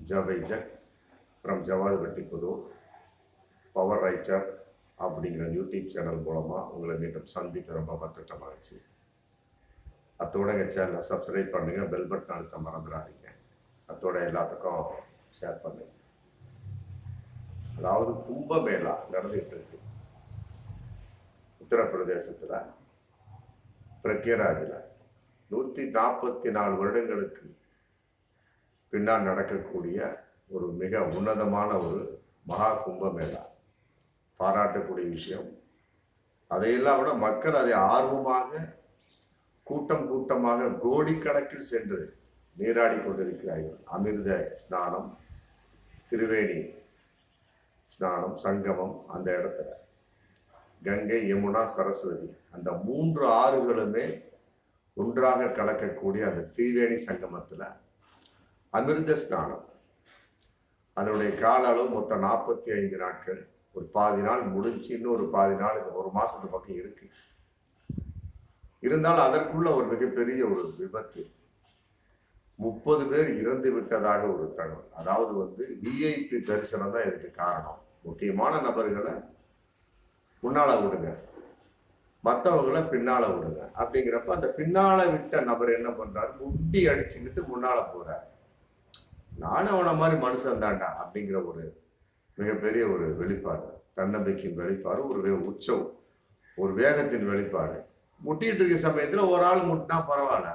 ஜவைஜக் from Javadupatti Pudur power writer அப்படிங்கிற YouTube channel மூலமாக உங்களை மீண்டும் சந்திக்க ரொம்ப பத்திரமாகிடுச்சு. அத்தோட எங்கள் சேனலை சப்ஸ்கிரைப் பண்ணுங்க, பெல் பட்டன் அழுத்த மறந்துடாதீங்க. அத்தோட எல்லாத்துக்கும் ஷேர் பண்ணுங்க. அதாவது கும்பமேளா நடந்துகிட்டு இருக்கு உத்தரப்பிரதேசத்துல பிரக்யராஜில் 144 வருடங்களுக்கு பின்னால் நடக்கக்கூடிய ஒரு மிக உன்னதமான ஒரு மகா கும்பமேளா. பாராட்டக்கூடிய விஷயம். அதையெல்லாம் விட மக்கள் அதை ஆர்வமாக கூட்டம் கூட்டமாக கோடிக்கணக்கில் சென்று நீராடி கொண்டிருக்கிறார்கள். அமிர்த ஸ்நானம், திரிவேணி ஸ்நானம், சங்கமம், அந்த இடத்துல கங்கை, யமுனா, சரஸ்வதி அந்த 3 ஆறுகளுமே ஒன்றாக கலக்கக்கூடிய அந்த திரிவேணி சங்கமத்துல அமிர்த ஸ்நானம். அதனுடைய கால அளவு மொத்தம் 45 நாட்கள். ஒரு பாதி நாள் முடிஞ்சு இன்னொரு பாதி நாள் ஒரு மாசத்து பக்கம் இருக்கு. இருந்தாலும் அதற்குள்ள ஒரு மிகப்பெரிய ஒரு விபத்து. 30 பேர் இறந்து விட்டதாக ஒரு தகவல். அதாவது விஐபி தரிசனம் தான் இதுக்கு காரணம். முக்கியமான நபர்களை முன்னால விடுங்க, மற்றவங்களை பின்னால விடுங்க. அப்படிங்கிறப்ப அந்த பின்னால விட்ட நபர் என்ன பண்றாரு, முட்டி அடிச்சுக்கிட்டு முன்னால போறாரு. நானும் அவனை மாதிரி மனுஷன் தாண்டா அப்படிங்கிற ஒரு மிகப்பெரிய ஒரு வெளிப்பாடு, தன்னம்பிக்கையின் வெளிப்பாடு, ஒரு உச்சம், ஒரு வேகத்தின் வெளிப்பாடு. முட்டிட்டு இருக்க சமயத்துல ஒரு ஆள் முட்டினா பரவாயில்ல,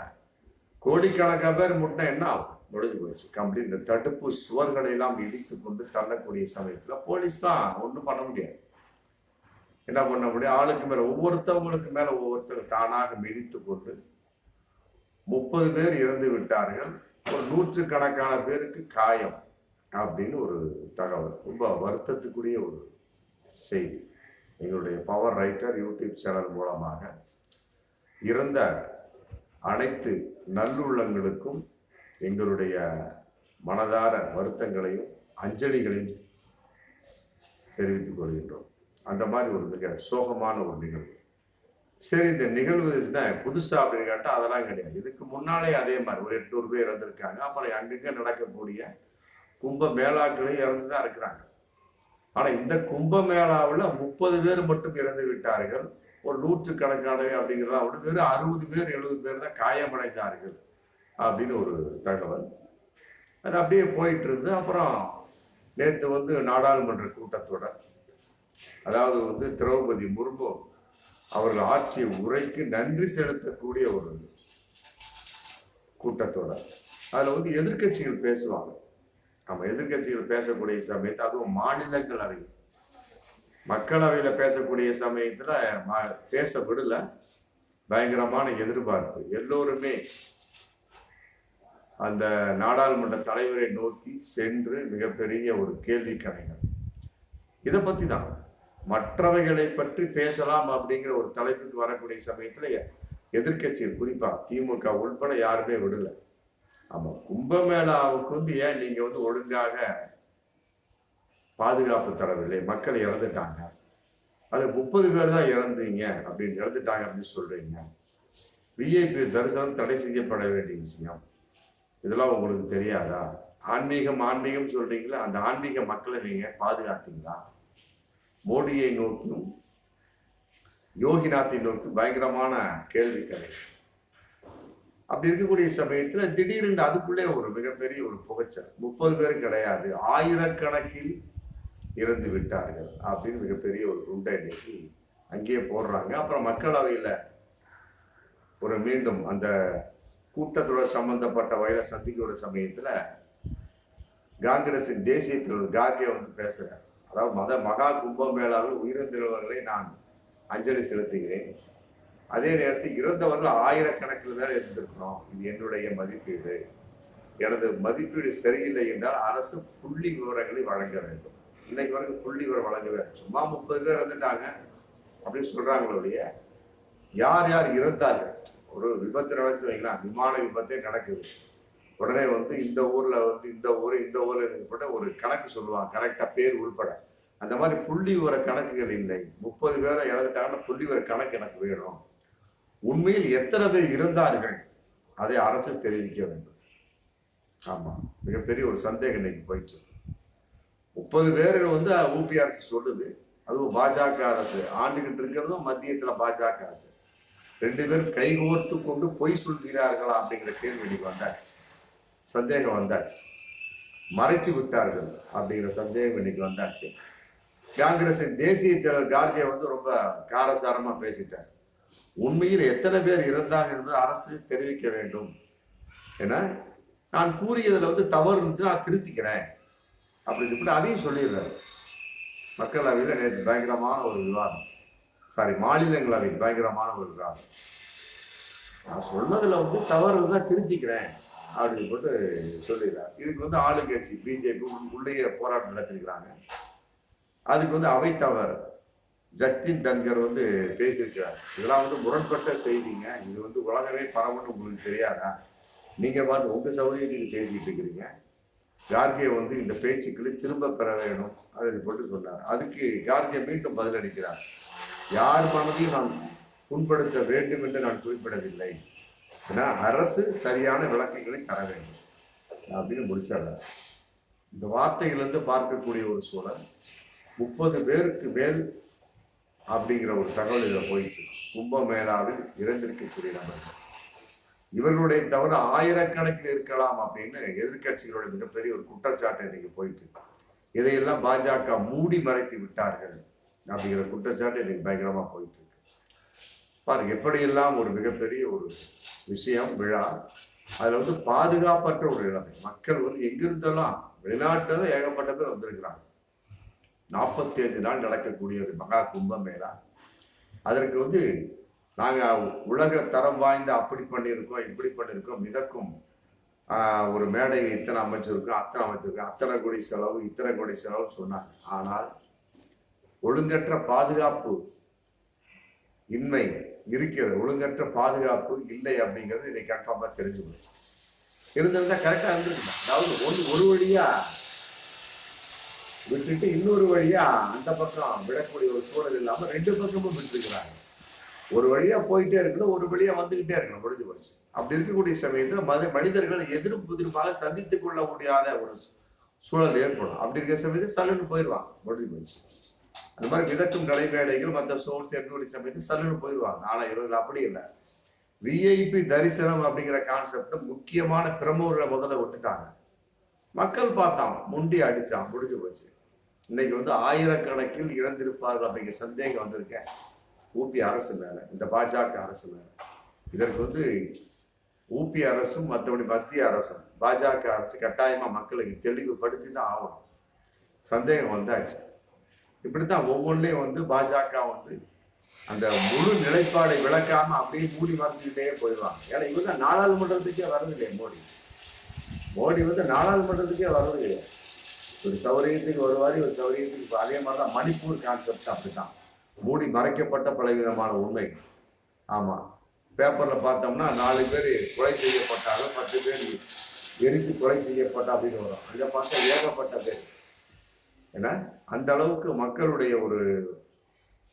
கோடிக்கணக்கான பேர் முட்டினா என்ன ஆகும்? முடிஞ்சு போயிடுச்சு கம்ப்ளீட். இந்த தடுப்பு சுவர்களை எல்லாம் இடித்து கொண்டு தள்ளக்கூடிய சமயத்துல போலீஸ் தான் ஒன்றும் பண்ண முடியாது. என்ன பண்ண முடியும்? ஆளுக்கு மேல ஒவ்வொருத்தவங்களுக்கு மேல ஒவ்வொருத்தர் தானாக மிதித்து கொண்டு 30 பேர் இறந்து விட்டார்கள். ஒரு 100கணக்கான பேருக்கு காயம் அப்படின்னு ஒரு தகவல். ரொம்ப வருத்தத்துக்குரிய ஒரு செய்தி. எங்களுடைய பவர் ரைட்டர் யூடியூப் சேனல் மூலமாக இறந்த அனைத்து நல்லுள்ளங்களுக்கும் எங்களுடைய மனதார வருத்தங்களையும் அஞ்சலிகளையும் தெரிவித்துக் கொள்கின்றோம். அந்த மாதிரி ஒரு மிக சோகமான ஒரு நிகழ்வு. சரி, இந்த நிகழ்வு புதுசா அப்படின்னு கேட்டா அதெல்லாம் கிடையாது. இதுக்கு முன்னாலே அதே மாதிரி ஒரு 800 பேர் இறந்துருக்காங்க. அப்புறம் அங்கங்க நடக்கக்கூடிய கும்ப மேளாக்களையும் இறந்துதான் இருக்கிறாங்க. ஆனா இந்த கும்ப மேளாவில் 30 பேர் மட்டும் இறந்து விட்டார்கள். ஒரு 100கணக்கான அப்படிங்கிறதா விட வெறும் 60 பேர் 70 பேர் தான் காயமடைந்தார்கள் அப்படின்னு ஒரு தகவல். அது அப்படியே போயிட்டு இருந்து அப்புறம் நேற்று நாடாளுமன்ற கூட்டத்தொடர், அதாவது திரௌபதி முர்மு அவர்கள் ஆற்றிய உரைக்கு நன்றி செலுத்தக்கூடிய ஒரு கூட்டத்தொடர். அதுல எதிர்கட்சிகள் பேசுவாங்க. நம்ம எதிர்கட்சிகள் பேசக்கூடிய சமயத்தில், அதுவும் மாநிலங்களவை, மக்களவையில பேசக்கூடிய சமயத்துல பேச விடல. பயங்கரமான எதிர்பார்ப்பு. எல்லோருமே அந்த நாடாளுமன்ற தலைவரை நோக்கி சென்று மிகப்பெரிய ஒரு கேள்வி கணைகள். இதை பத்தி தான், மற்றவைகளை பற்றி பேசலாம் அப்படிங்கிற ஒரு தலைப்புக்கு வரக்கூடிய சமயத்துல எதிர்கட்சிகள், குறிப்பா திமுக உள்பட யாருமே விடல. ஆமா, கும்பமேளாவுக்கு ஏன் நீங்க ஒழுங்காக பாதுகாப்பு தரவில்லை? மக்கள் இறந்துட்டாங்க, அது 30 பேர் தான் இறந்தீங்க அப்படின்னு இறந்துட்டாங்க அப்படின்னு சொல்றீங்க. விஐபி தரிசனம் தடை செய்யப்பட வேண்டிய விஷயம். இதெல்லாம் உங்களுக்கு தெரியாதா? ஆன்மீகம் சொல்றீங்களா, அந்த ஆன்மீக மக்களை நீங்க பாதுகாத்தீங்களா? மோடியை நோக்கியும் யோகிநாத்தை நோக்கி பயங்கரமான கேள்விகளை. அப்படி இருக்கக்கூடிய சமயத்துல திடீர்னு அதுக்குள்ளே ஒரு மிகப்பெரிய ஒரு புகைச்சல். 30 பேர் கிடையாது, 1000கணக்கில் இறந்து விட்டார்கள் அப்படின்னு மிகப்பெரிய ஒரு குண்டை இன்னைக்கு அங்கேயே போடுறாங்க. அப்புறம் மக்களவையில ஒரு மீண்டும் அந்த கூட்டத்தோட சம்பந்தப்பட்ட வயதை சந்திக்கிற சமயத்துல காங்கிரசின் தேசிய தலைவர் கார்கே பேசுறார். அதாவது மகா கும்பமேளாவில் உயிரிழந்தவர்களை நான் அஞ்சலி செலுத்துகிறேன். அதே நேரத்தில் இறந்தவர்கள் 1000கணக்கில் மேல இருந்திருக்கணும். இது என்னுடைய மதிப்பீடு. எனது மதிப்பீடு சரியில்லை என்றால் அரசு புள்ளி விவரங்களை வழங்க வேண்டும். இன்னைக்கு வரைக்கும் புள்ளி விவரம் வழங்கவே, சும்மா 30 பேர் இறந்துட்டாங்க அப்படின்னு சொல்றாங்களோடைய யார் யார் இறந்தார்கள். ஒரு விபத்து நடந்து வைக்கலாம், விமான விபத்தே நடக்குது, உடனே இந்த ஊர்ல இந்த ஊர்ல இருக்கப்பட்ட ஒரு கணக்கு சொல்லுவாங்க, கரெக்டா பேர் உள்பட. அந்த மாதிரி புள்ளி விவர கணக்குகள் இல்லை. 30 பேரை இறந்துட்டாங்கன்னா புள்ளி விவர கணக்கு எனக்கு வேணும். உண்மையில் எத்தனை பேர் இருந்தார்கள் அதை அரசு தெரிவிக்க வேண்டும். ஆமா, மிகப்பெரிய ஒரு சந்தேகம் இன்னைக்கு போயிட்டு 30 பேர்கள் வந்து ஊபி அரசு சொல்லுது. அதுவும் பாஜக அரசு ஆண்டுகிட்டு இருக்கிறதும் மத்தியத்துல பாஜக அரசு 2 பேரும் கைகோர்த்து கொண்டு பொய் சொல்கிறார்களா அப்படிங்கிற கேள்வி இன்னைக்கு வந்தாச்சு. சந்தேகம் வந்தாச்சு. மறைத்து விட்டார்கள் அப்படிங்கிற சந்தேகம் இன்னைக்கு வந்தாச்சு. காங்கிரசின் தேசிய தலைவர் கார்கே வந்து ரொம்ப காரசாரமா பேசிட்டார். உண்மையில் எத்தனை பேர் இருந்தார்கள் என்பது அரசு தெரிவிக்க வேண்டும். ஏன்னா நான் கூறியதுல வந்து தவறு இருந்துச்சு, நான் திருத்திக்கிறேன் அப்படின்னு சொல்லிட்டு அதையும் சொல்லிடுறாரு. மக்களவையில் நேற்று பயங்கரமான ஒரு விவாதம், மாநிலங்களவையில் பயங்கரமான ஒரு விவாதம். நான் சொன்னதுல வந்து தவறு இருந்தா திருத்திக்கிறேன் அப்படின்னு போட்டு சொல்லிடுறாரு. இதுக்கு வந்து ஆளுங்கட்சி பிஜேபி உள்ளே போராட்டம் நடத்திருக்கிறாங்க. அதுக்கு வந்து அவைத்தவர் ஜக்தீப் தன்கர் வந்து பேசியிருக்கிறார். இதெல்லாம் வந்து முரண்பட்ட செய்திங்க, இது வந்து உலகமே பரவன்னு உங்களுக்கு தெரியாதா, நீங்க பாட்டு உங்க சௌகரியத்துக்கு பேசிட்டு இருக்கிறீங்க. கார்கே வந்து இந்த பேச்சுக்களை திரும்ப பெற வேணும் அதை போட்டு சொன்னார். அதுக்கு கார்கே மீண்டும் பதிலளிக்கிறார். யார் மனதையும் நான் புண்படுத்த வேண்டும் என்று நான் குறிப்பிடவில்லை, ஏன்னா அரசு சரியான விளக்கங்களை தர வேண்டும் அப்படின்னு முடிச்சார். இந்த வார்த்தைகளிலிருந்து பார்க்கக்கூடிய ஒரு சூழல் 30 பேருக்கு மேல் அப்படிங்கிற ஒரு தகவல் இதில் போயிட்டு கும்பமேளாவில் இறந்திருக்கக்கூடிய நபர்கள் இவர்களுடைய தவிர ஆயிரக்கணக்கில் இருக்கலாம் அப்படின்னு எதிர்கட்சிகளுடைய மிகப்பெரிய ஒரு குற்றச்சாட்டு இன்னைக்கு போயிட்டு இதையெல்லாம் பாஜக மூடி மறைத்து விட்டார்கள் அப்படிங்கிற குற்றச்சாட்டு இன்னைக்கு பயங்கரமா போயிட்டு இருக்கு. பாருங்க எப்படியெல்லாம் ஒரு மிகப்பெரிய ஒரு விஷயம் விழா, அதுல வந்து பாதுகாப்பற்ற ஒரு நிலைமை. மக்கள் வந்து எங்கிருந்தெல்லாம் வெளிநாட்டுல தான் ஏகப்பட்ட பேர் வந்திருக்கிறாங்க. 45 நாள் நடக்கக்கூடிய ஒரு மகா கும்பமேளா. அதற்கு வந்து நாங்க உலக தரம் வாய்ந்த அப்படி பண்ணியிருக்கோம் இப்படி பண்ணியிருக்கோம், மிதக்கும் ஒரு மேடை இத்தனை அமைச்சிருக்கோம் அத்தனை கோடி செலவு இத்தனை கோடி செலவு சொன்னாங்க. ஆனால் ஒழுங்கற்ற பாதுகாப்பு இன்மை இருக்கிறது, ஒழுங்கற்ற பாதுகாப்பு இல்லை அப்படிங்கிறது இன்னைக்கு கன்ஃபார்மா தெரிஞ்சு போச்சு. இருந்திருந்தா கரெக்டா இருந்திருக்கலாம். அதாவது ஒரு வழியா விட்டுட்டு இன்னொரு வழியா அந்த பக்கம் விடக்கூடிய ஒரு சூழல் இல்லாம 2 பக்கமும் விட்டுருக்கிறாங்க. ஒரு வழியா போயிட்டே இருக்கணும், ஒரு வழியா வந்துகிட்டே இருக்கணும், முடிஞ்சு போச்சு. அப்படி இருக்கக்கூடிய சமயத்துல மனிதர்கள் எதிர்ப்பாக சந்தித்துக் கொள்ள முடியாத ஒரு சூழல் ஏற்படும். அப்படி இருக்கிற சமயத்தில் சல்லுன்னு போயிடுவாங்க, முடிஞ்சு போச்சு. அந்த மாதிரி மிதக்கும் கலைமேடைகள் மற்ற சோர்ஸ் இருக்கக்கூடிய சமயத்தில் சல்லுன்னு போயிடுவாங்க. ஆனா இவர்கள் அப்படி இல்லை. விஐபி தரிசனம் அப்படிங்கிற கான்செப்ட் முக்கியமான பிரமுகர்களை முதல்ல விட்டுட்டாங்க. மக்கள் பார்த்தான், முண்டி அடிச்சான், முடிஞ்சு போச்சு. இன்னைக்கு வந்து ஆயிரக்கணக்கில் இறந்திருப்பார்கள் அப்படிங்கிற சந்தேகம் வந்திருக்கேன் ஊபி அரசு மேல, இந்த பாஜக அரசு மேல. இதற்கு வந்து ஊபி அரசும் மற்றபடி மத்திய அரசும் பாஜக அரசு கட்டாயமா மக்களுக்கு தெளிவுபடுத்தி தான் ஆகணும். சந்தேகம் வந்தாச்சு. இப்படித்தான் ஒவ்வொன்றையும் வந்து பாஜக வந்து அந்த முழு நிலைப்பாடை விளக்காம அப்படியே மூடி மறைஞ்சுக்கிட்டே போயிடுவாங்க. ஏன்னா இவங்க தான் நாடாளுமன்றத்துக்கே வர்றது இல்லையா மோடி வந்து நாடாளுமன்றத்துக்கே வர்றது கிடையாது. ஒரு சௌரியத்துக்கு வருவாரி, ஒரு சௌரியத்துக்கு அதே மாதிரிதான் மணிப்பூர் கான்செப்ட் அப்படித்தான் மூடி மறைக்கப்பட்ட பலவிதமான உண்மை. ஆமா, பேப்பர்ல பார்த்தோம்னா 4 பேர் கொலை செய்யப்பட்டாலும் 10 பேர் எரித்து கொலை செய்யப்பட்ட அப்படின்னு வரும். அங்க பார்த்தா ஏகப்பட்ட பேர். ஏன்னா அந்த அளவுக்கு மக்களுடைய ஒரு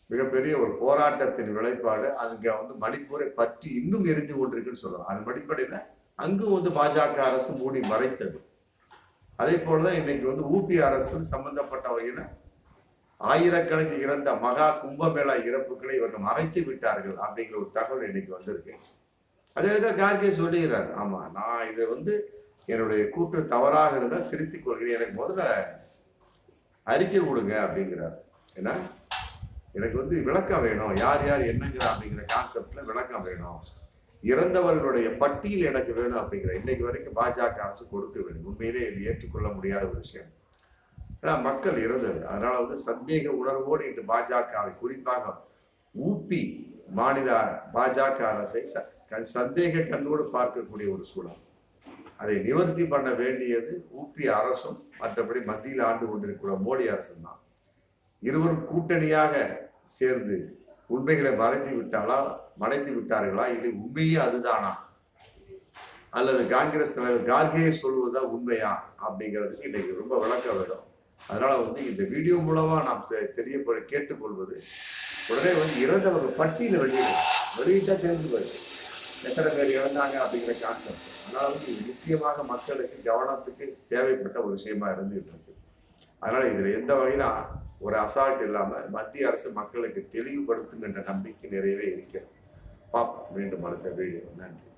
மிகப்பெரிய ஒரு போராட்டத்தின் விளைப்பாடு அங்க வந்து மணிப்பூரை பற்றி இன்னும் எரிந்து கொண்டிருக்குன்னு சொல்லலாம். அதன் அடிப்படையில அங்கும் வந்து பாஜக அரசு மூடி மறைத்தது. அதே போலதான் இன்னைக்கு வந்து ஊபி அரசு சம்பந்தப்பட்ட வகையில ஆயிரக்கணக்கில் இறந்த மகா கும்பமேளா இறப்புகளை இவர்கள் மறைத்து விட்டார்கள் அப்படிங்கிற ஒரு தகவல் இன்னைக்கு வந்திருக்கு. அதே தான் கார்கே சொல்லுகிறார், ஆமா நான் இதை வந்து என்னுடைய கூட்டு தவறாக இருந்தால் திருத்திக் கொள்கிறேன், எனக்கு முதல்ல அறிக்கை கொடுங்க அப்படிங்கிறார். ஏன்னா எனக்கு வந்து விளக்கம் வேணும், யார் யார் என்னங்கிற அப்படிங்கிற கான்செப்ட்ல விளக்கம் வேணும், இறந்தவர்களுடைய பட்டியல் எனக்கு வேணும் அப்படிங்கிற இன்னைக்கு வரைக்கும் பாஜக அரசு கொடுக்க வேண்டும். உண்மையிலே இது ஏற்றுக்கொள்ள முடியாத ஒரு விஷயம். ஏன்னா மக்கள் இறந்தது. அதனால வந்து சந்தேக உணர்வோடு இன்று பாஜகவை குறிப்பாக ஊபி மாநில பாஜக அரசை சந்தேக கண்ணோடு பார்க்கக்கூடிய ஒரு சூழல். அதை நிவர்த்தி பண்ண வேண்டியது ஊபி அரசும் மற்றபடி மத்தியில் ஆண்டு கொண்டிருக்கிற மோடி அரசும் தான். இருவரும் கூட்டணியாக சேர்ந்து உண்மைகளை மறைத்து விட்டார்களா இல்லை உண்மையே அதுதானா, அல்லது காங்கிரஸ் தலைவர் கார்கே சொல்வதா உண்மையா அப்படிங்கிறதுக்கு இன்னைக்கு ரொம்ப விளக்க வேணும். அதனால வந்து இந்த வீடியோ மூலமா நாம் கேட்டுக்கொள்வது, உடனே வந்து இறந்தவர்கள் பட்டியல வெளியிட்டா தெரிஞ்சு போயிடுது எத்தனை பேர் இறந்தாங்க அப்படிங்கிற கான்செப்ட். அதனால இது முக்கியமாக மக்களுக்கு கவனத்துக்கு தேவைப்பட்ட ஒரு விஷயமா இருந்துகிட்டு இருக்கு. அதனால இதுல எந்த வகையில ஒரு அசால்ட் இல்லாம மத்திய அரசு மக்களுக்கு தெளிவுபடுத்தும் என்ற நம்பிக்கை நிறையவே இருக்கிறது. பார்ப்போம் மீண்டும் அடுத்த வீடியோ. நன்றி.